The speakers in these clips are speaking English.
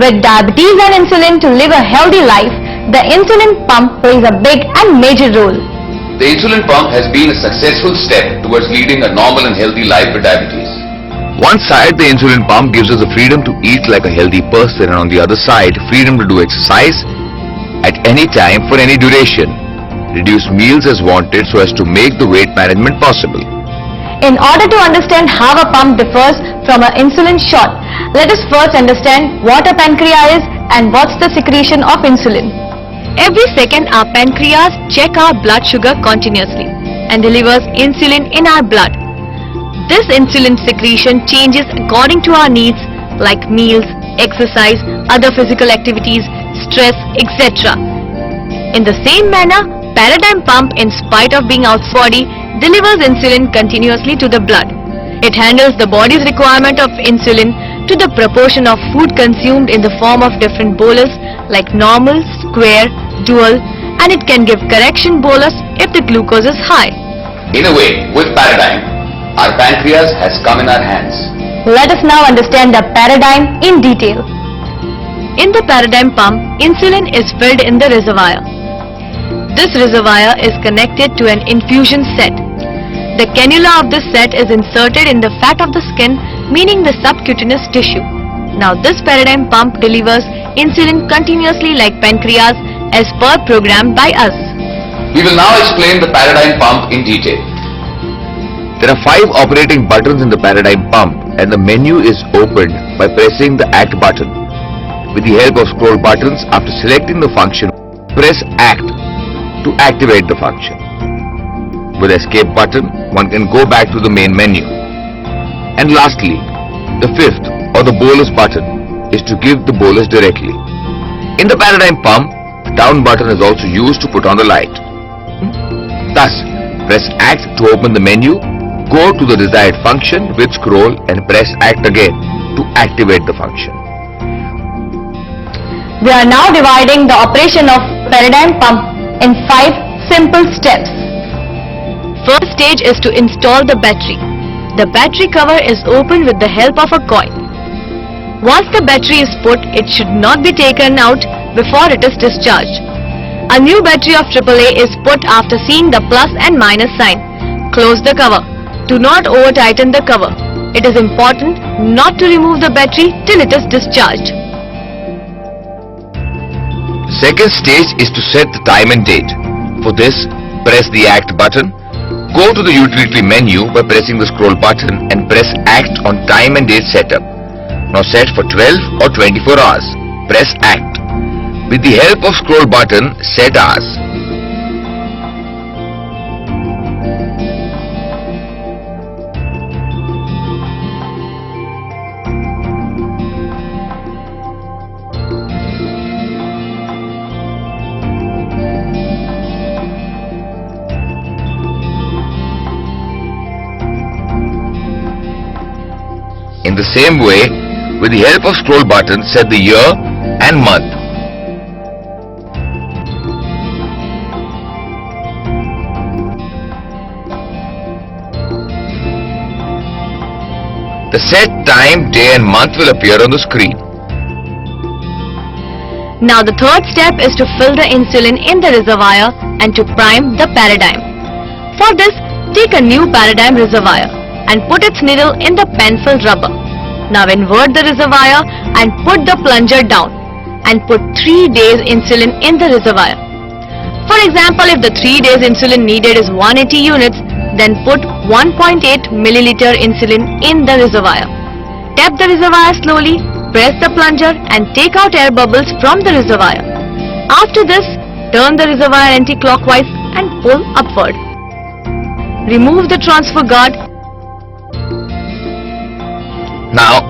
With diabetes and insulin to live a healthy life, the insulin pump plays a big and major role. The insulin pump has been a successful step towards leading a normal and healthy life with diabetes. One side, the insulin pump gives us the freedom to eat like a healthy person, and on the other side, freedom to do exercise at any time for any duration. Reduce meals as wanted so as to make the weight management possible. In order to understand how a pump differs from an insulin shot, let us first understand what a pancreas is and what's the secretion of insulin. Every second our pancreas check our blood sugar continuously and delivers insulin in our blood. This insulin secretion changes according to our needs like meals, exercise, other physical activities, stress, etc. In the same manner, Paradigm pump, in spite of being out body, delivers insulin continuously to the blood. It handles the body's requirement of insulin to the proportion of food consumed in the form of different bolus like normal, square, dual, and it can give correction bolus if the glucose is high. In a way, with Paradigm, our pancreas has come in our hands. Let us now understand the Paradigm in detail. In the Paradigm pump, insulin is filled in the reservoir. This reservoir is connected to an infusion set. The cannula of this set is inserted in the fat of the skin, meaning the subcutaneous tissue. Now this Paradigm pump delivers insulin continuously like pancreas as per programmed by us. We will now explain the Paradigm pump in detail. There are 5 operating buttons in the Paradigm pump, and the menu is opened by pressing the Act button. With the help of scroll buttons, after selecting the function, press Act to activate the function. With Escape button, one can go back to the main menu. And lastly, the 5th or the bolus button is to give the bolus directly. In the Paradigm pump, the down button is also used to put on the light. Thus, press Act to open the menu, go to the desired function with scroll and press Act again to activate the function. We are now dividing the operation of Paradigm pump in 5 simple steps. First stage is to install the battery. The battery cover is opened with the help of a coin. Once the battery is put, it should not be taken out before it is discharged. A new battery of AAA is put after seeing the plus and minus sign. Close the cover. Do not over tighten the cover. It is important not to remove the battery till it is discharged. Second stage is to set the time and date. For this, press the Act button, go to the utility menu by pressing the scroll button and press Act on time and date setup. Now set for 12 or 24 hours. Press Act. With the help of scroll button, set hours. In the same way, with the help of scroll button, set the year and month. The set time, day and month will appear on the screen. Now the third step is to fill the insulin in the reservoir and to prime the Paradigm. For this, take a new Paradigm reservoir and put its needle in the pen-filled rubber. Now invert the reservoir and put the plunger down and put 3 days insulin in the reservoir. For example, if the 3 days insulin needed is 180 units, then put 1.8 milliliter insulin in the reservoir. Tap the reservoir slowly, press the plunger and take out air bubbles from the reservoir. After this, turn the reservoir anti-clockwise and pull upward. Remove the transfer guard. Now,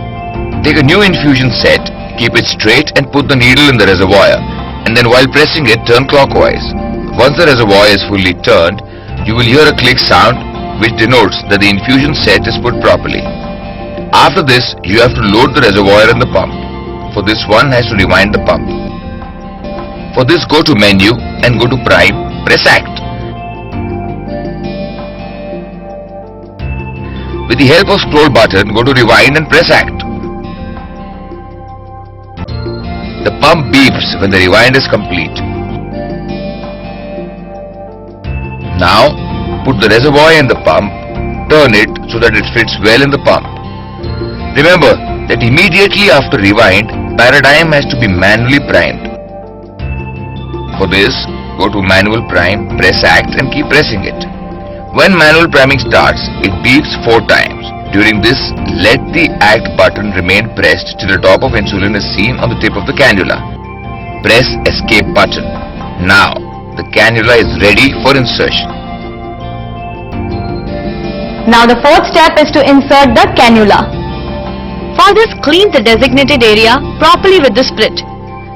take a new infusion set, keep it straight and put the needle in the reservoir, and then while pressing it, turn clockwise. Once the reservoir is fully turned, you will hear a click sound which denotes that the infusion set is put properly. After this, you have to load the reservoir in the pump. For this, one has to rewind the pump. For this, go to menu and go to prime, press Act. With the help of scroll button, go to rewind and press Act. pump beeps when the rewind is complete. Now, put the reservoir in the pump, turn it so that it fits well in the pump. Remember that immediately after rewind, paradigm has to be manually primed. For this, go to manual prime, press act and keep pressing it. When manual priming starts, it beeps 4 times. During this, let the act button remain pressed till the top of insulin is seen on the tip of the cannula. Press escape button. Now, the cannula is ready for insertion. Now the fourth step is to insert the cannula. For this, clean the designated area properly with the sprit.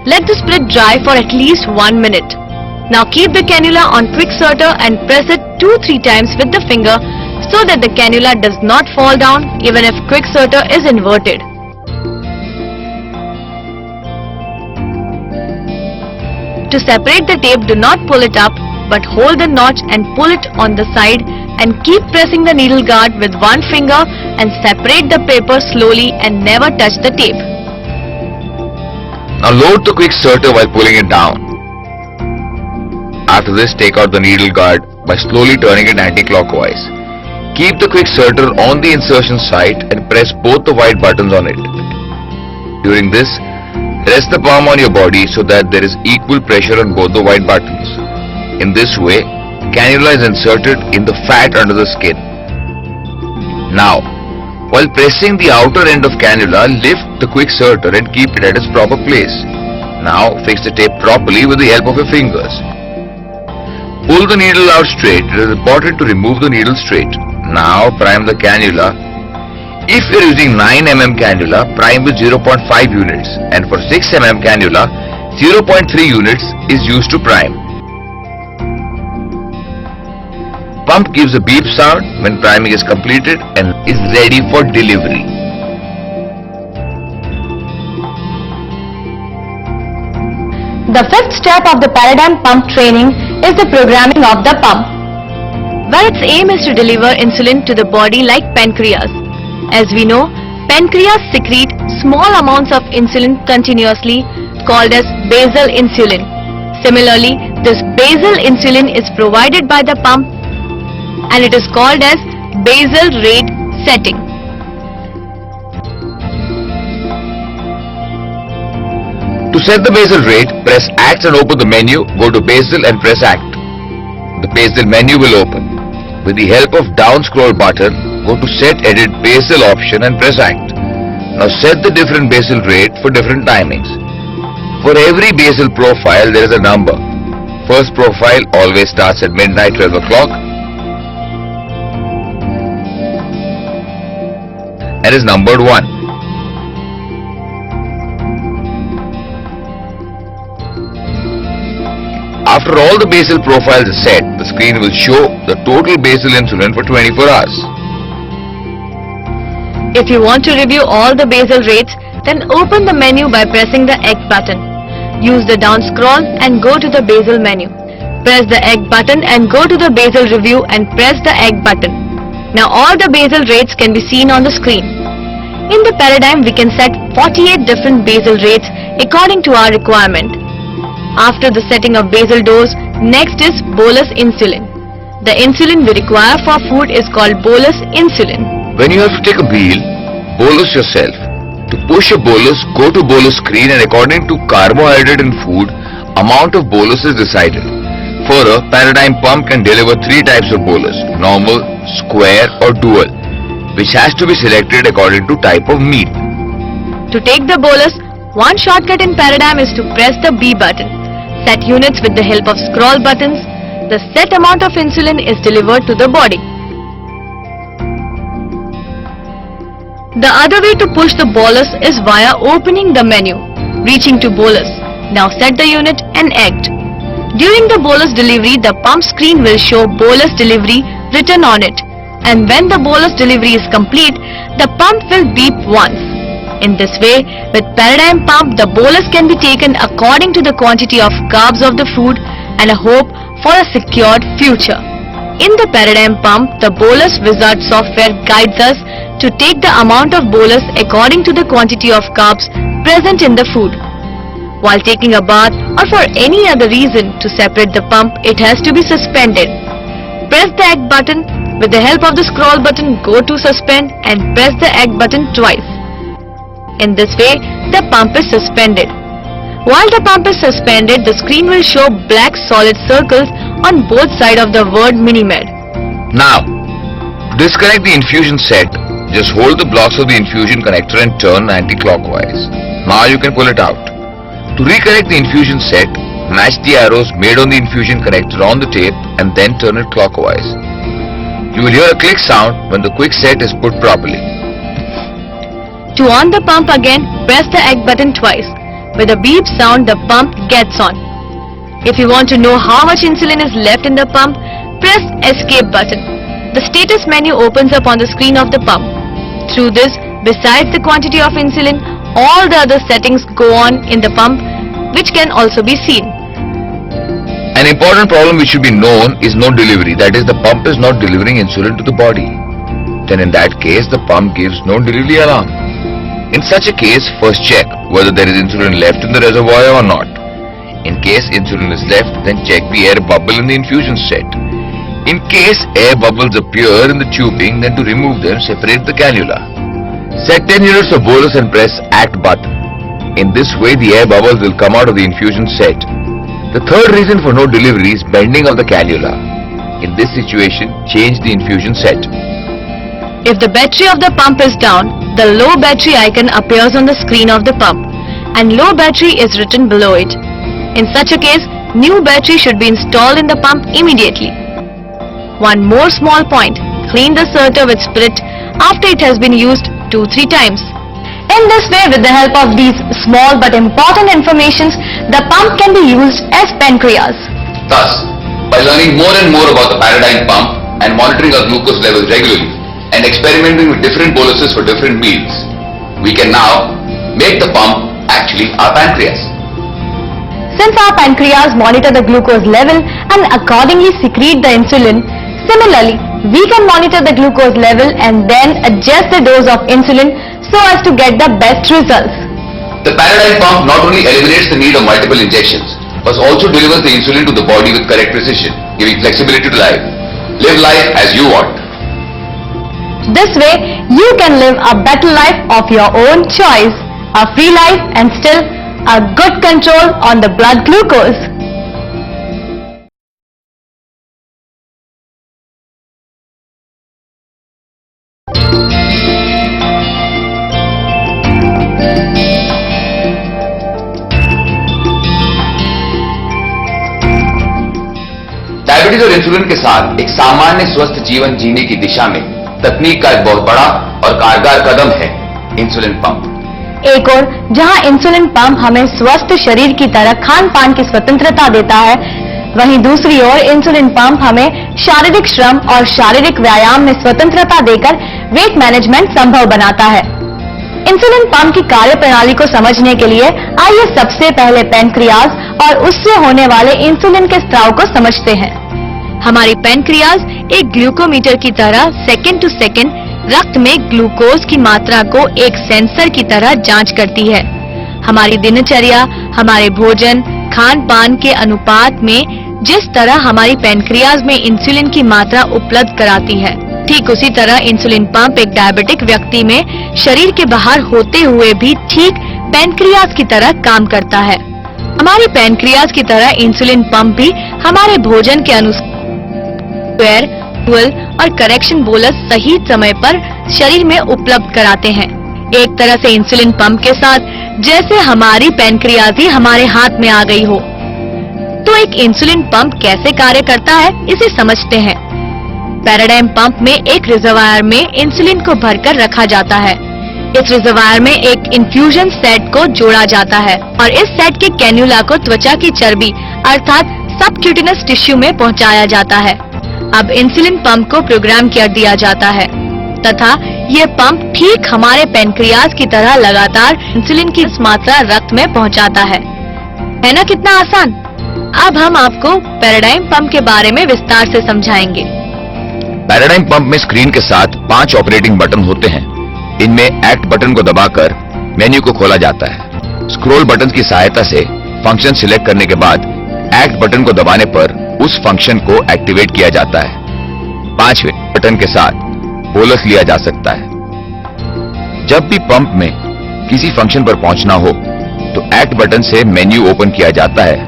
Let the sprit dry for at least 1 minute. Now keep the cannula on quickserter and press it 2-3 times with the finger so that the cannula does not fall down even if quickserter is inverted. To separate the tape, do not pull it up but hold the notch and pull it on the side and keep pressing the needle guard with one finger and separate the paper slowly and never touch the tape. Now load the quickserter while pulling it down. After this, take out the needle guard by slowly turning it anti-clockwise. Keep the quickserter on the insertion site and press both the white buttons on it. During this, rest the palm on your body so that there is equal pressure on both the white buttons. In this way, cannula is inserted in the fat under the skin. Now, while pressing the outer end of cannula, lift the quickserter and keep it at its proper place. Now, fix the tape properly with the help of your fingers. Pull the needle out straight. It is important to remove the needle straight. Now, prime the cannula. If you are using 9 mm cannula, prime with 0.5 units, and for 6 mm cannula, 0.3 units is used to prime. Pump gives a beep sound when priming is completed and is ready for delivery. The fifth step of the paradigm pump training is the programming of the pump, where its aim is to deliver insulin to the body like pancreas. As we know, pancreas secrete small amounts of insulin continuously called as basal insulin. Similarly, this basal insulin is provided by the pump and it is called as basal rate setting. To set the basal rate, press Act and open the menu, go to Basal and press Act. The Basal menu will open. With the help of down scroll button, go to Set Edit Basal option and press Act. Now set the different basal rate for different timings. For every basal profile there is a number. First profile always starts at midnight 12 o'clock and is numbered 1. After all the basal profiles are set, the screen will show the total basal insulin for 24 hours. If you want to review all the basal rates, then open the menu by pressing the X button. Use the down scroll and go to the basal menu. Press the X button and go to the basal review and press the X button. Now all the basal rates can be seen on the screen. In the paradigm, we can set 48 different basal rates according to our requirement. After the setting of basal dose, next is bolus insulin. The insulin we require for food is called bolus insulin. When you have to take a meal, bolus yourself. To push a bolus, go to bolus screen and according to carbohydrate in food, amount of bolus is decided. Further, paradigm pump can deliver 3 types of bolus, normal, square or dual, which has to be selected according to type of meal. To take the bolus, one shortcut in paradigm is to press the B button. Set units with the help of scroll buttons. The set amount of insulin is delivered to the body. The other way to push the bolus is via opening the menu, reaching to bolus. Now set the unit and act. During the bolus delivery, the pump screen will show bolus delivery written on it. And when the bolus delivery is complete, the pump will beep once. In this way, with paradigm pump, the bolus can be taken according to the quantity of carbs of the food and a hope for a secured future. In the paradigm pump, the bolus wizard software guides us to take the amount of bolus according to the quantity of carbs present in the food. while taking a bath or for any other reason to separate the pump, it has to be suspended. Press the act button. With the help of the scroll button, go to suspend and press the act button twice. In this way, the pump is suspended. While the pump is suspended, the screen will show black solid circles on both sides of the word Minimed. Now, to disconnect the infusion set, just hold the blocks of the infusion connector and turn anti-clockwise. Now you can pull it out. To reconnect the infusion set, match the arrows made on the infusion connector on the tape and then turn it clockwise. You will hear a click sound when the quick set is put properly. To on the pump again, press the act button twice. With a beep sound, the pump gets on. If you want to know how much insulin is left in the pump, press escape button. The status menu opens up on the screen of the pump. Through this, besides the quantity of insulin, all the other settings go on in the pump, which can also be seen. An important problem which should be known is no delivery, that is, the pump is not delivering insulin to the body. Then in that case, the pump gives no delivery alarm. In such a case, first check whether there is insulin left in the reservoir or not. In case insulin is left, then check the air bubble in the infusion set. In case air bubbles appear in the tubing, then to remove them, separate the cannula. Set 10 units of bolus and press act button. In this way, the air bubbles will come out of the infusion set. The third reason for no delivery is bending of the cannula. In this situation, change the infusion set. If the battery of the pump is down, the low battery icon appears on the screen of the pump and low battery is written below it. In such a case, new battery should be installed in the pump immediately. One more small point, clean the Certa with Spirit after it has been used 2-3 times. In this way, with the help of these small but important informations, the pump can be used as pancreas. Thus, by learning more and more about the Paradigm pump and monitoring our glucose levels regularly and experimenting with different boluses for different meals, we can now make the pump actually our pancreas. Since our pancreas monitor the glucose level and accordingly secrete the insulin, similarly, we can monitor the glucose level and then adjust the dose of insulin so as to get the best results. The Paradigm pump not only eliminates the need of multiple injections, but also delivers the insulin to the body with correct precision, giving flexibility to life. Live life as you want. This way, you can live a better life of your own choice, a free life and still a good control on the blood glucose. Diabetes और insulin के साथ एक सामान्य स्वस्थ जीवन जीने की दिशा में तकनीक का एक बहुत बड़ा और कारगर कदम है इंसुलिन पंप। एक और जहां इंसुलिन पंप हमें स्वस्थ शरीर की तरह खान पान की स्वतंत्रता देता है, वहीं दूसरी ओर इंसुलिन पंप हमें शारीरिक श्रम और शारीरिक व्यायाम में स्वतंत्रता देकर वेट मैनेजमेंट संभव बनाता है। इंसुलिन पंप की कार्य प्रणाली को समझने के लिए आइए सबसे पहले पैनक्रियाज और उससे होने वाले इंसुलिन के स्राव को समझते हैं। हमारी पैनक्रियाज एक ग्लूकोमीटर की तरह सेकंड टू सेकंड रक्त में ग्लूकोज की मात्रा को एक सेंसर की तरह जांच करती है। हमारी दिनचर्या, हमारे भोजन, खान पान के अनुपात में जिस तरह हमारी पैनक्रियाज में इंसुलिन की मात्रा उपलब्ध कराती है, ठीक उसी तरह इंसुलिन पंप एक डायबिटिक व्यक्ति में शरीर के बाहर होते हुए भी ठीक पैनक्रियाज की तरह काम करता है। हमारी पैनक्रियाज की तरह इंसुलिन पंप भी हमारे भोजन के अनुसार और करेक्शन बोलस सही समय पर शरीर में उपलब्ध कराते हैं। एक तरह से इंसुलिन पंप के साथ जैसे हमारी पैनक्रियाज ही हमारे हाथ में आ गई हो। तो एक इंसुलिन पंप कैसे कार्य करता है, इसे समझते हैं। पैराडाइम पंप में एक रिजर्वायर में इंसुलिन को भरकर रखा जाता है। इस रिजर्वायर में एक इन्फ्यूजन सेट को जोड़ा जाता है और इस सेट के कैन्यूला को त्वचा की चर्बी अर्थात सबक्यूटेनस टिश्यू में पहुंचाया जाता है। अब इंसुलिन पंप को प्रोग्राम कर दिया जाता है तथा ये पंप ठीक हमारे पैनक्रियाज की तरह लगातार इंसुलिन की मात्रा रक्त में पहुंचाता है ना? कितना आसान। अब हम आपको पैराडाइम पंप के बारे में विस्तार से समझाएंगे। पैराडाइम पंप में स्क्रीन के साथ 5 ऑपरेटिंग बटन होते हैं। इनमें एक्ट बटन को दबाकर मेन्यू को खोला जाता है। स्क्रॉल बटन की सहायता से फंक्शन सिलेक्ट करने के बाद एक्ट बटन को दबाने पर उस फंक्शन को एक्टिवेट किया जाता है। 5वें बटन के साथ बोनस लिया जा सकता है। जब भी पंप में किसी फंक्शन पर पहुंचना हो तो एक्ट बटन से मेन्यू ओपन किया जाता है।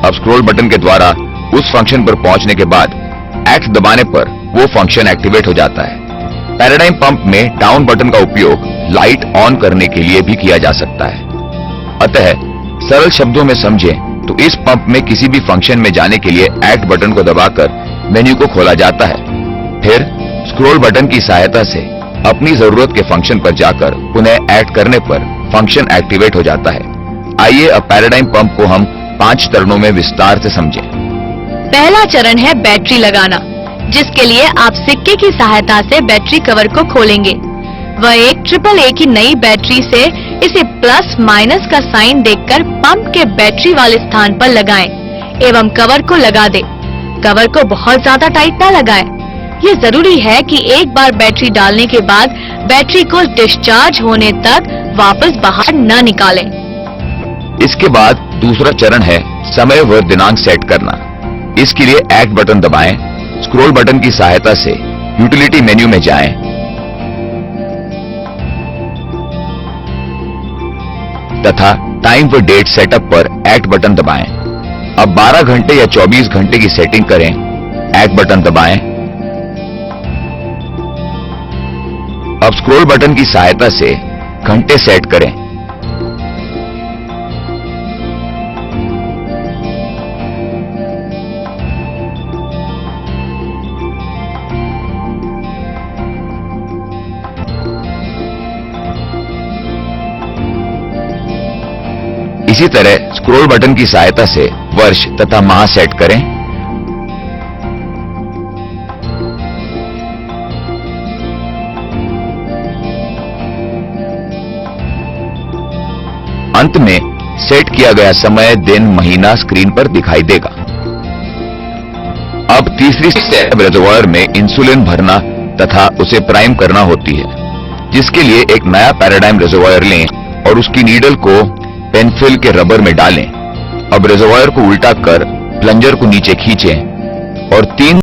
अब स्क्रॉल बटन के द्वारा उस फंक्शन पर पहुंचने के बाद एक्ट दबाने पर वो फंक्शन एक्टिवेट हो जाता है। पैराडाइम पंप में डाउन बटन का उपयोग लाइट ऑन करने के लिए भी किया जा सकता है। अतः सरल शब्दों में समझें तो इस पंप में किसी भी फंक्शन में जाने के लिए एक्ट बटन को दबाकर मेन्यू को खोला जाता है। फिर स्क्रॉल बटन की सहायता से अपनी जरूरत के फंक्शन पर जाकर पुनः एक्ट करने पर फंक्शन एक्टिवेट हो जाता है। आइए अब पैराडाइम पंप को हम 5 चरणों में विस्तार से समझें। पहला चरण है बैटरी लगाना, जिसके लिए आप सिक्के की सहायता से बैटरी कवर को खोलेंगे। वह एक AAA की नई बैटरी से इसे प्लस माइनस का साइन देखकर पंप के बैटरी वाले स्थान पर लगाएं एवं कवर को लगा दें। कवर को बहुत ज्यादा टाइट ना लगाएं। ये जरूरी है कि एक बार बैटरी डालने के बाद बैटरी को डिस्चार्ज होने तक वापस बाहर न निकालें। इसके बाद दूसरा चरण है समय व दिनांक सेट करना। इसके लिए एक्ट बटन दबाएं, स्क्रॉल बटन की सहायता से यूटिलिटी मेन्यू में जाएं, तथा टाइम व डेट सेटअप पर एक्ट बटन दबाएं। अब 12 घंटे या 24 घंटे की सेटिंग करें, एक्ट बटन दबाएं। अब स्क्रॉल बटन की सहायता से घंटे सेट करें। इसी तरह स्क्रॉल बटन की सहायता से वर्ष तथा माह सेट करें। अंत में सेट किया गया समय, दिन, महीना स्क्रीन पर दिखाई देगा। अब तीसरी स्टेप रिजर्वायर में इंसुलिन भरना तथा उसे प्राइम करना होती है, जिसके लिए एक नया पैराडाइम रिजर्वायर लें और उसकी नीडल को पेनफिल के रबर में डालें। अब रिजर्वायर को उल्टा कर प्लंजर को नीचे खींचें और 3